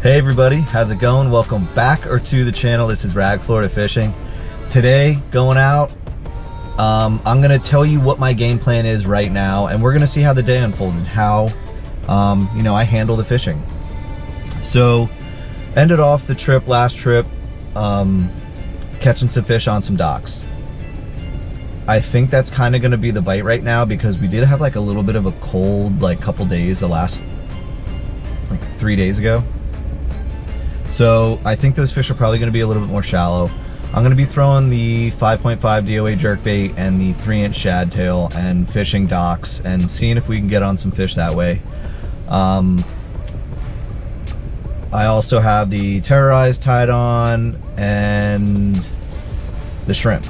Hey everybody, how's it going? Welcome back to the channel. This is Rag Florida Fishing. Today, going out, I'm gonna tell you what my game plan is right now, and we're gonna see how the day unfolds and how, I handle the fishing. So, ended off the last trip, catching some fish on some docks. I think that's kind of gonna be the bite right now because we did have like a little bit of a cold, like couple days, the last, like 3 days ago. So I think those fish are probably going to be a little bit more shallow. I'm going to be throwing the 5.5 DOA jerkbait and the 3-inch shad tail and fishing docks and seeing if we can get on some fish that way. I also have the terrorize tied on and the shrimp.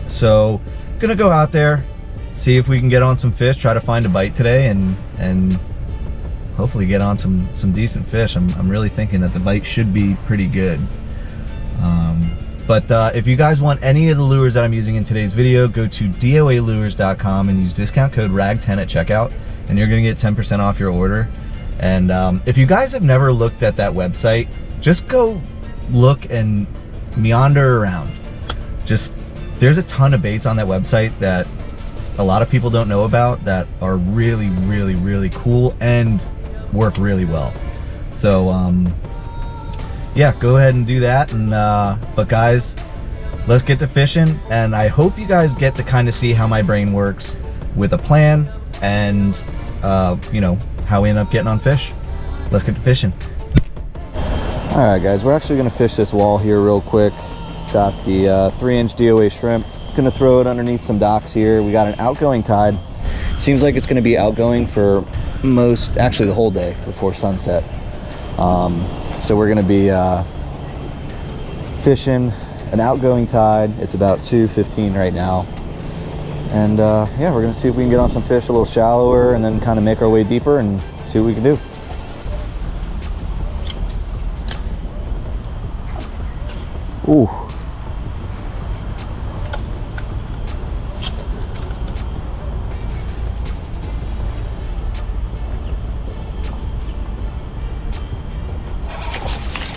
So gonna go out there, see if we can get on some fish, try to find a bite today, and hopefully get on some decent fish. I'm really thinking that the bite should be pretty good. But if you guys want any of the lures that I'm using in today's video, go to doalures.com and use discount code RAG10 at checkout, and you're gonna get 10% off your order. And if you guys have never looked at that website, just go look and meander around. There's a ton of baits on that website that a lot of people don't know about that are really, really, really cool and work really well. So yeah, go ahead and do that. And but guys, let's get to fishing, and I hope you guys get to kind of see how my brain works with a plan and how we end up getting on fish. Let's get to fishing. All right guys, we're actually going to fish this wall here real quick. Got the 3-inch DOA shrimp. Gonna throw it underneath some docks here. We got an outgoing tide. Seems like it's going to be outgoing for actually the whole day before sunset. So we're going to be fishing an outgoing tide. It's about 2:15 right now, and yeah, we're going to see if we can get on some fish a little shallower and then kind of make our way deeper and see what we can do. Ooh.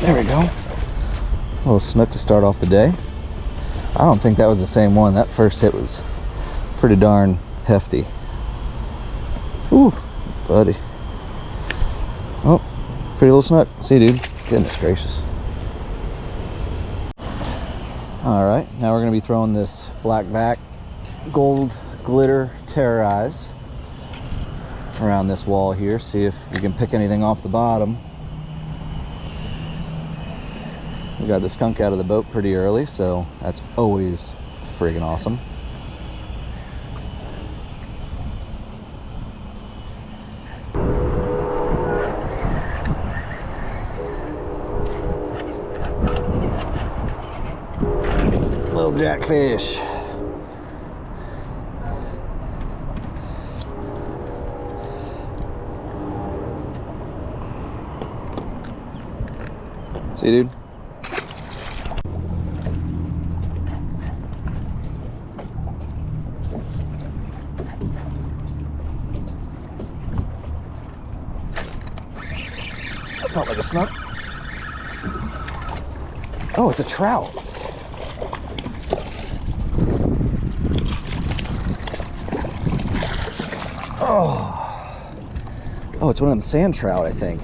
There we go. A little snook to start off the day. I don't think that was the same one. That first hit was pretty darn hefty. Ooh, buddy. Oh, pretty little snook. See you, dude. Goodness gracious. All right, now we're gonna be throwing this black back gold glitter terrorize around this wall here. See if we can pick anything off the bottom. We got the skunk out of the boat pretty early, so that's always friggin' awesome. Little jackfish. See you, dude. Felt like a snook. Oh, it's a trout. Oh, it's one of them sand trout, I think.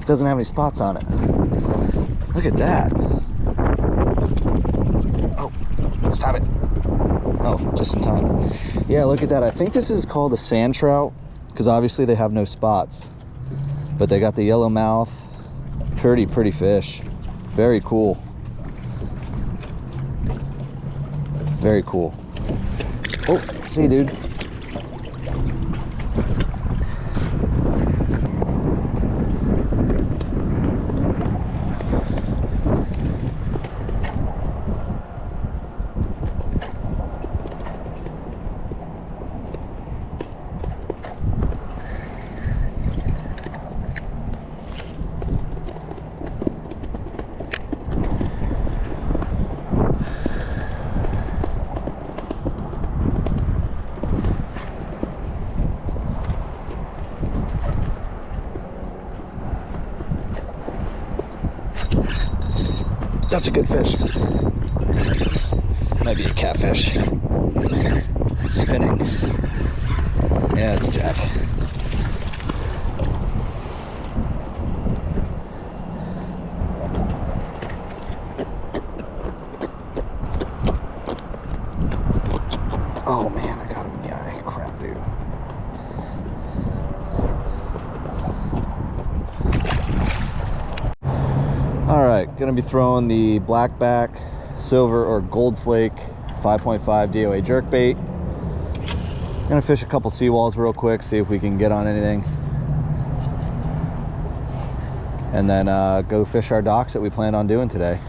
It doesn't have any spots on it. Look at that. Oh, stop it. Oh, just in time. Yeah, look at that. I think this is called a sand trout because obviously they have no spots, but they got the yellow mouth. Pretty fish. Very cool. Very cool. Oh, see you, dude. That's a good fish. Might be a catfish. Spinning. Yeah, it's a jack. Oh man, I got him in the eye. Crap, dude. All right, gonna be throwing the blackback, silver, or gold flake 5.5 DOA jerkbait. Gonna fish a couple seawalls real quick, see if we can get on anything. And then go fish our docks that we planned on doing today.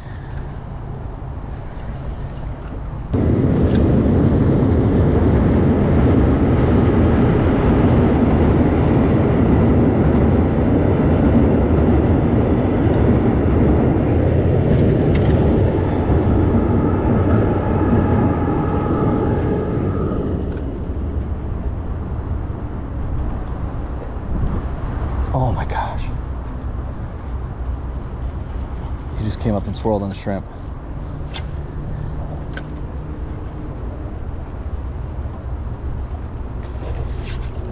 Oh my gosh. He just came up and swirled on the shrimp.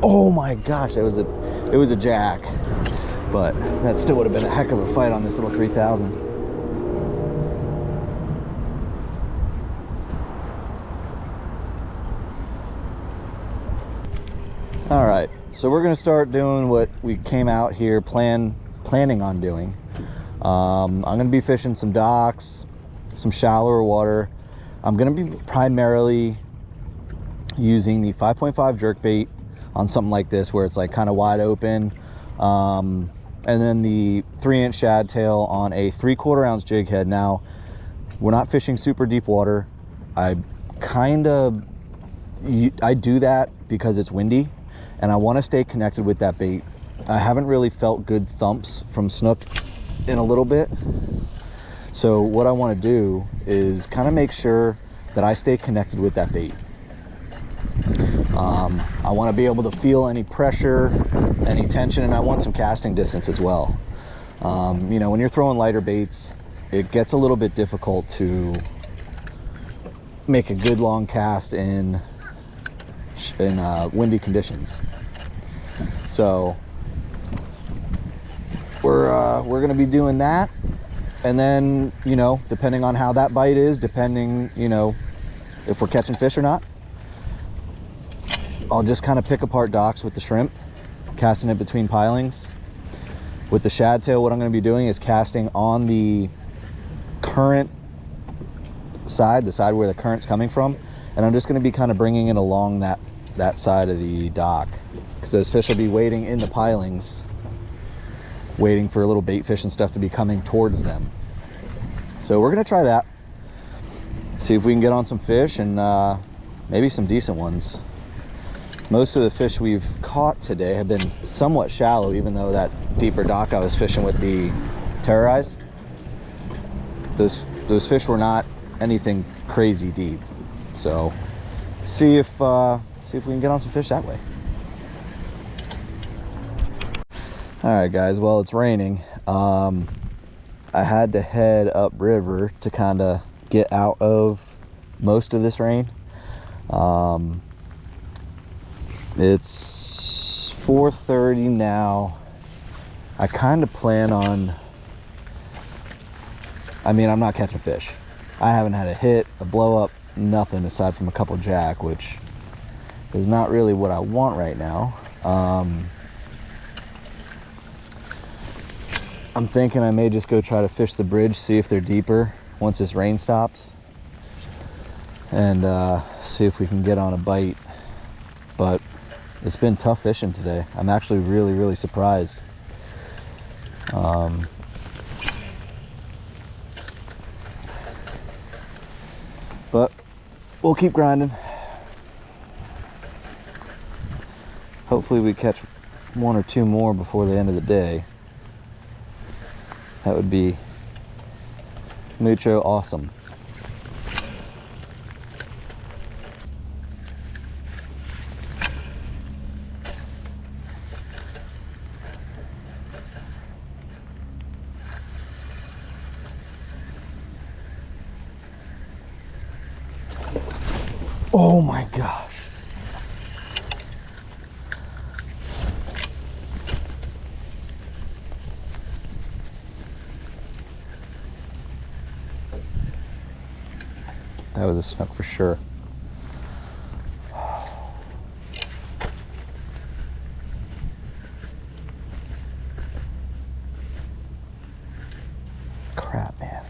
Oh my gosh, it was a jack. But that still would have been a heck of a fight on this little 3000. All right, so we're gonna start doing what we came out here planning on doing. I'm gonna be fishing some docks, some shallower water. I'm gonna be primarily using the 5.5 jerkbait on something like this where it's like kind of wide open, and then the 3-inch shad tail on a 3/4 ounce jig head. Now, we're not fishing super deep water. I do that because it's windy and I want to stay connected with that bait. I haven't really felt good thumps from Snook in a little bit. So what I want to do is kind of make sure that I stay connected with that bait. I want to be able to feel any pressure, any tension, and I want some casting distance as well. You know, when you're throwing lighter baits, it gets a little bit difficult to make a good long cast in windy conditions. So we're going to be doing that, and then, you know, depending on how that bite is, depending, you know, if we're catching fish or not, I'll just kind of pick apart docks with the shrimp, casting it between pilings. With the shad tail, what I'm going to be doing is casting on the current side, the side where the current's coming from, and I'm just going to be kind of bringing it along that side of the dock, because those fish will be waiting in the pilings, waiting for little bait fish and stuff to be coming towards them. So we're going to try that, see if we can get on some fish, and maybe some decent ones. Most of the fish we've caught today have been somewhat shallow, even though that deeper dock I was fishing with the terrorize, those fish were not anything crazy deep. So see if we can get on some fish that way. All right, guys, well, it's raining. I had to head upriver to kind of get out of most of this rain. It's 4:30 now. I kind of plan on, I mean, I'm not catching fish. I haven't had a hit, a blow up, nothing aside from a couple jack, which is not really what I want right now. I'm thinking I may just go try to fish the bridge, see if they're deeper once this rain stops, and see if we can get on a bite. But it's been tough fishing today. I'm actually really surprised. But we'll keep grinding. Hopefully we catch one or two more before the end of the day. That would be mucho awesome. Oh my gosh. That was a snook for sure. Crap, man.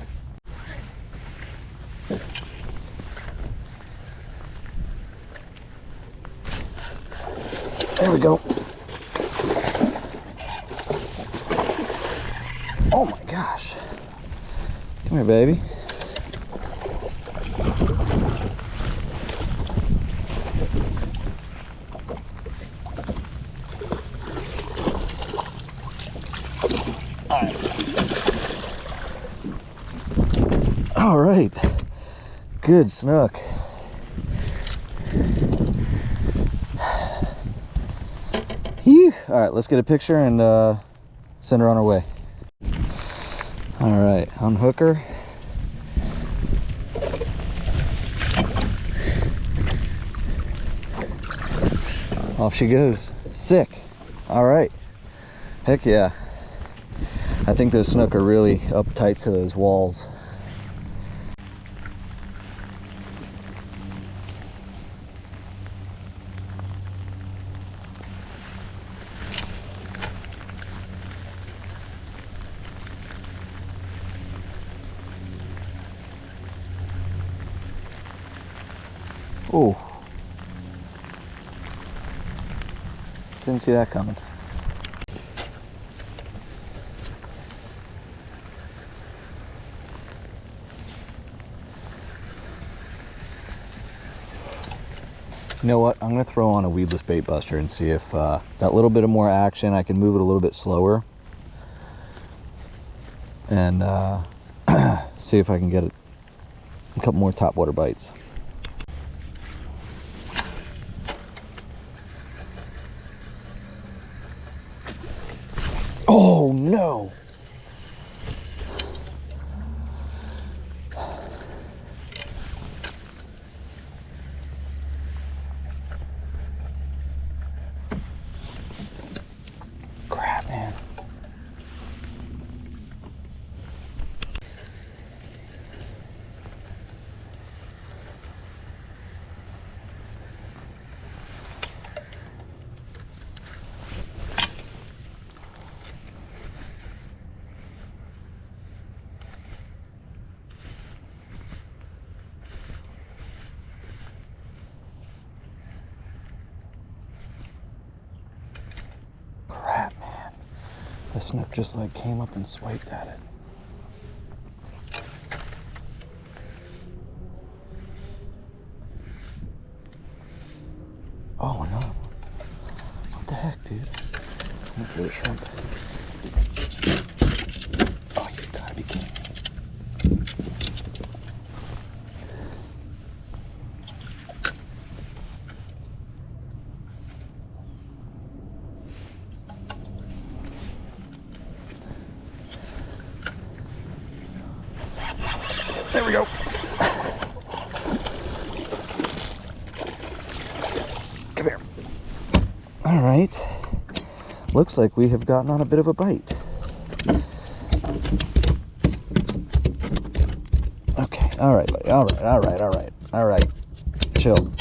There we go. Oh my gosh. Come here, baby. All right, good snook. Phew. All right, let's get a picture and send her on her way. All right, unhook her. Off she goes. Sick. All right. Heck yeah. I think those snook are really uptight to those walls. Oh, didn't see that coming. You know what? I'm going to throw on a weedless bait buster and see if that little bit of more action, I can move it a little bit slower. And see if I can get a couple more topwater bites. Oh no! Crap, man. Crap, man. The snook just like came up and swiped at it. Oh, another one. What the heck, dude? Look for the shrimp. Oh, you gotta be kidding me. There we go. Come here. All right. Looks like we have gotten on a bit of a bite. Okay. All right, buddy. All right. All right. All right. All right. Chill.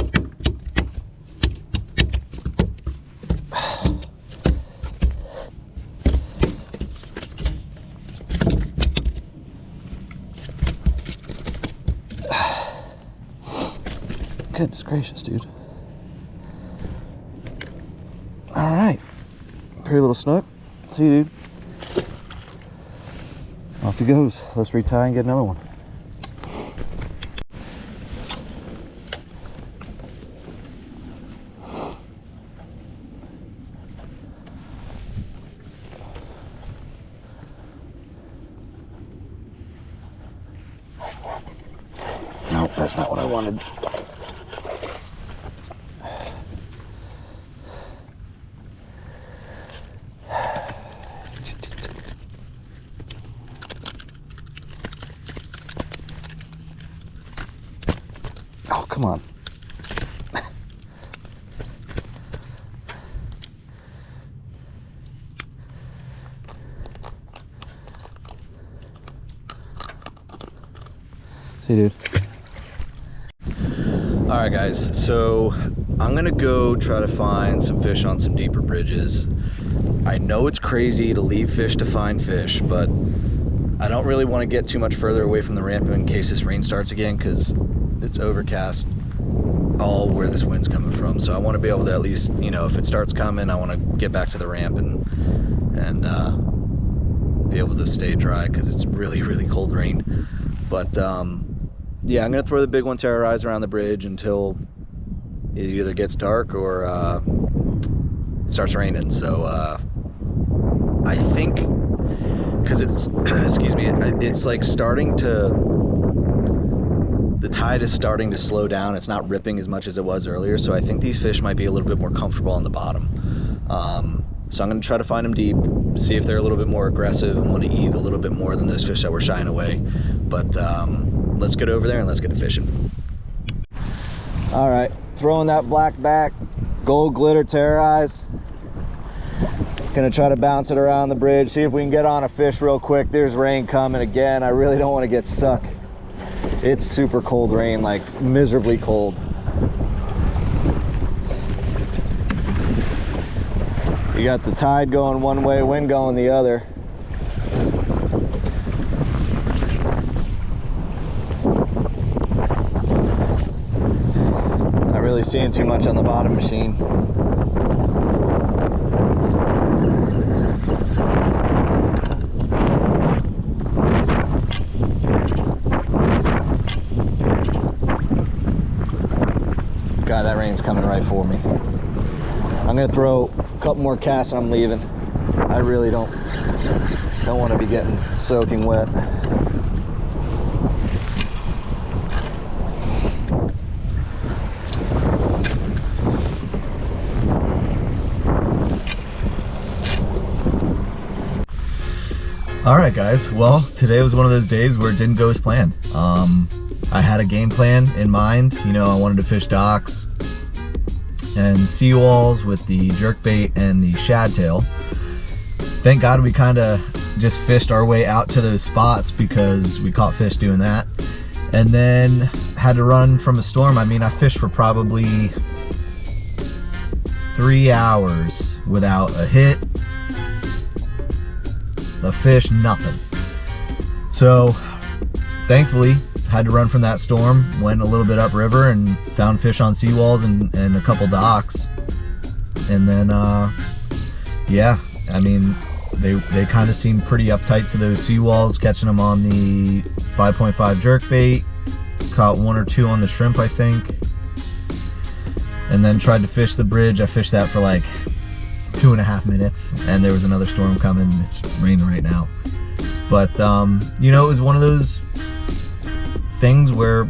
Goodness gracious, dude. All right. Pretty little snook. See you, dude. Off he goes. Let's retie and get another one. Nope, that's not what I wanted. Oh, come on. Hey, dude. All right, guys, so I'm gonna go try to find some fish on some deeper bridges. I know it's crazy to leave fish to find fish, but I don't really want to get too much further away from the ramp in case this rain starts again, because it's overcast all where this wind's coming from. So I want to be able to at least, you know, if it starts coming, I want to get back to the ramp and be able to stay dry, because it's really, really cold rain. But yeah, I'm gonna throw the big one terrorize around the bridge until it either gets dark or it starts raining. So I think, because it's excuse me, it's like starting to, the tide is starting to slow down. It's not ripping as much as it was earlier, so I think these fish might be a little bit more comfortable on the bottom. So I'm gonna try to find them deep, see if they're a little bit more aggressive and want to eat a little bit more than those fish that were shying away. But let's get over there and let's get to fishing. All right, throwing that black back, gold glitter terrorize. Gonna try to bounce it around the bridge, see if we can get on a fish real quick. There's rain coming again. I really don't want to get stuck. It's super cold rain, like miserably cold. You got the tide going one way, wind going the other. Not really seeing too much on the bottom machine. God, that rain's coming right for me. I'm gonna throw a couple more casts and I'm leaving. I really don't want to be getting soaking wet. All right, guys. Well, today was one of those days where it didn't go as planned. I had a game plan in mind. You know, I wanted to fish docks and seawalls with the jerkbait and the shad tail. Thank God we kind of just fished our way out to those spots because we caught fish doing that. And then had to run from a storm. I mean, I fished for probably 3 hours without a hit, a fish, nothing. So thankfully had to run from that storm, went a little bit upriver and found fish on seawalls and a couple docks. And then yeah, I mean, they kind of seemed pretty uptight to those seawalls, catching them on the 5.5 jerkbait, caught 1 or 2 on the shrimp, I think, and then tried to fish the bridge. I fished that for like 2.5 minutes, and there was another storm coming. It's raining right now. But you know, it was one of those things where,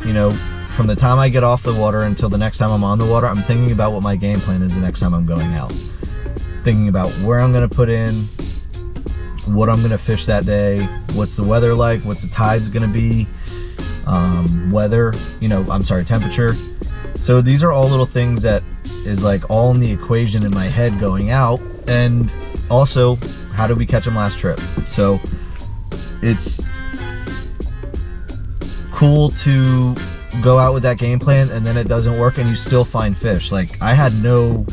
you know, from the time I get off the water until the next time I'm on the water, I'm thinking about what my game plan is the next time I'm going out. Thinking about where I'm gonna put in, what I'm gonna fish that day, what's the weather like, what's the tides gonna be, weather, you know, I'm sorry, temperature. So these are all little things that is like all in the equation in my head going out. And also, how did we catch them last trip? So it's cool to go out with that game plan and then it doesn't work and you still find fish. Like, I had no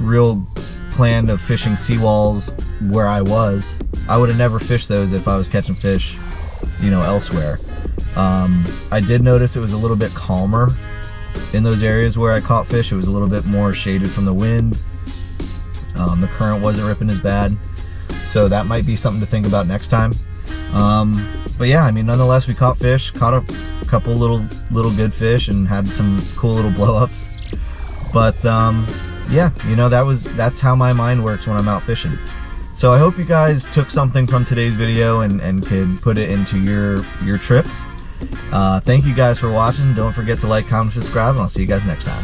real plan of fishing seawalls where I was. I would have never fished those if I was catching fish, you know, elsewhere. I did notice it was a little bit calmer in those areas where I caught fish. It was a little bit more shaded from the wind. The current wasn't ripping as bad, so that might be something to think about next time. But yeah, I mean, nonetheless, we caught fish, caught a couple little good fish, and had some cool little blow-ups. But yeah, you know, that's how my mind works when I'm out fishing. So I hope you guys took something from today's video and could put it into your trips. Thank you guys for watching. Don't forget to like, comment, subscribe, and I'll see you guys next time.